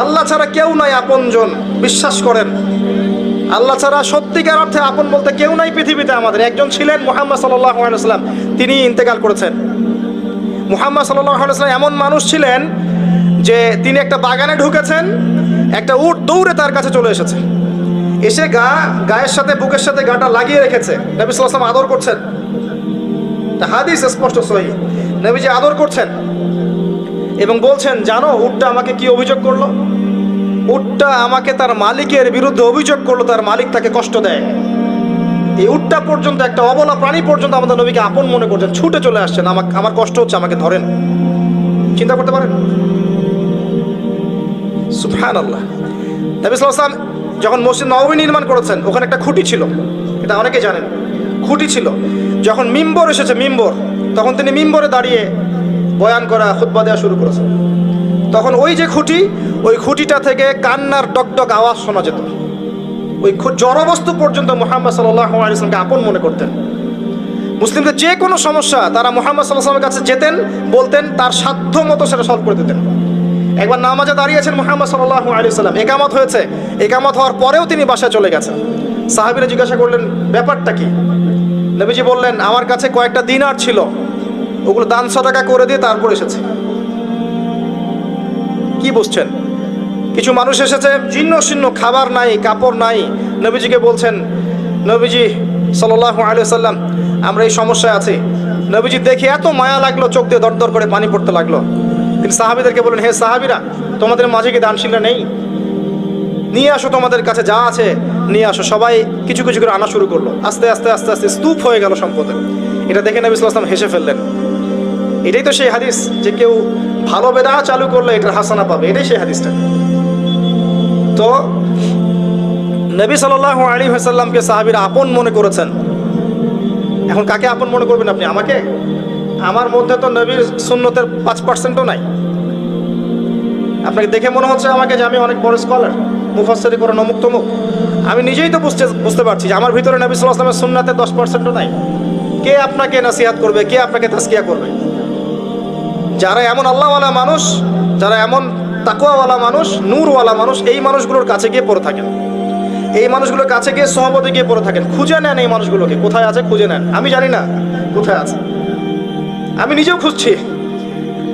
আল্লাহ ছাড়া কেউ নাই আপনজন, বিশ্বাস করেন। আল্লাহ ছাড়া সত্যিকার অর্থে আপন বলতে কেউ নাই পৃথিবীতে। আমাদের একজন ছিলেন মুহাম্মদ সাল্লাল্লাহু আলাইহি ওয়াসাল্লাম, তিনি ইন্তেকাল করেছেন। মুহাম্মদ সাল্লাল্লাহু আলাইহি ওয়াসাল্লাম এমন মানুষ ছিলেন যে তিনি একটা বাগানে ঢুকেছেন, একটা উট দৌড়ে তার কাছে চলে এসেছে, এসে গায়ের সাথে বুকের সাথে গাটা লাগিয়ে রেখেছে। নবী সাল্লাল্লাহু আলাইহি ওয়াসাল্লাম আদর করছেন, হাদিস স্পষ্ট সহিহ, নবীজি আদর করছেন এবং বলছেন, জানো উটটা আমাকে কি অভিযোগ করলো? উটটা আমাকে তার মালিকের বিরুদ্ধে অভিযোগ করলো, তার মালিক তাকে কষ্ট দেয়। এই উটটা পর্যন্ত, একটা অবলা প্রাণী পর্যন্ত আমাদের নবীকে আপন মনে করছেন, ছুটে চলে আসছেন, আমার কষ্ট হচ্ছে, আমাকে ধরেন। চিন্তা করতে পারেন? সুবহানাল্লাহ। নবী সাল্লাল্লাহু আলাইহি ওয়াসাল্লাম যখন মসজিদ নববী নির্মাণ করেছেন, ওখানে একটা খুঁটি ছিল, এটা অনেকে জানেন, খুঁটি ছিল। যখন মিম্বর এসেছে, তখন তিনি মিম্বরে দাঁড়িয়ে বয়ান করা, খুতবা দেওয়া শুরু করেছেন। তখন ওই যে খুঁটি, ওই খুঁটিটা থেকে কান্নার ডকডক আওয়াজ শোনা যেত। ওই জড়বস্তু পর্যন্ত মুহাম্মদ সাল্লাল্লাহু আলাইহি ওয়াসাল্লামকে আপন মনে করতেন। মুসলিমদের যে কোনো সমস্যা তারা মুহাম্মদ সাল্লাল্লাহু আলাইহি ওয়াসাল্লামের কাছে যেতেন, বলতেন, তার সাধ্য মতো সেটা সলভ করে দিতেন। একবার নামাজে দাঁড়িয়েছেন মুহাম্মদ সাল্লাল্লাহু আলাইহি ওয়াসাল্লাম, একামত হয়েছে, একামত হওয়ার পরেও তিনি বাসায় চলে গেছেন। সাহাবীরা জিজ্ঞাসা করলেন, ব্যাপারটা কি? নবীজি বললেন, আমার কাছে কয়েকটা দিনার ছিল, ওগুলো দান সাদাকা করে দিয়ে তারপর এসেছে। কি বুঝছেন? কিছু মানুষ এসেছে, জীর্ণ শীর্ণ, খাবার নাই, কাপড় নাই, নবীজিকে বলছেন, নবীজি সাল্লাল্লাহু আলাইহি ওয়াসাল্লাম, আমরা এই সমস্যায় আছি। নবীজি দেখে এত মায়া লাগলো, চোখ দিয়ে দরদর করে পানি পড়তে লাগলো। তিনি সাহাবীদেরকে বললেন, হে সাহাবীরা, তোমাদের মাঝে কি দানশীলরা নেই? নিয়ে আসো, তোমাদের কাছে যা আছে নিয়ে আসো। সবাই কিছু কিছু করে আনা শুরু করলো। আস্তে আস্তে আস্তে আস্তে স্তূপ হয়ে গেল সম্পদের। এটা দেখে নবী সাল্লাল্লাহু আলাইহি ওয়াসাল্লাম হেসে ফেললেন। এটাই তো সেই হাদিস যে কেউ ভালো বেদা চালু করলে এটার হাসানা পাবে, এটাই সেই হাদিসটা। তো নবী সাল্লাল্লাহু আলাইহি ওয়াসাল্লামকে সাহাবীরা আপন মনে করেছেন। এখন কাকে আপন মনে করবেন আপনি? আমাকে? আমার মধ্যে তো নবীর সুন্নতের 5%ও নাই। আপনাকে দেখে মনে হচ্ছে আমাকে যে আমি অনেক বড় স্কলার, মুফাসসির কোরআন অমুক তমুক। আমি নিজেই তো বুঝতে পারছি যে আমার ভিতরে নবী সাল্লাল্লাহু আলাইহি ওয়াসাল্লামের সুন্নাতের 10%ও নাই। কে আপনাকে নসিহত করবে? কে আপনাকে তাজকিয়া করবে? যারা এমন আল্লাহওয়ালা মানুষ, যারা এমন তাকওয়াওয়ালা মানুষ, নূরওয়ালা মানুষ, এই মানুষগুলোর কাছে গিয়ে পড়ে থাকেন, এই মানুষগুলোর কাছে গিয়ে সহবতে গিয়ে পড়ে থাকেন, খুঁজে নেন এই মানুষগুলোকে, কোথায় আছে খুঁজে নেন। আমি জানি না কোথায় আছে, আমি নিজেও খুঁজছি।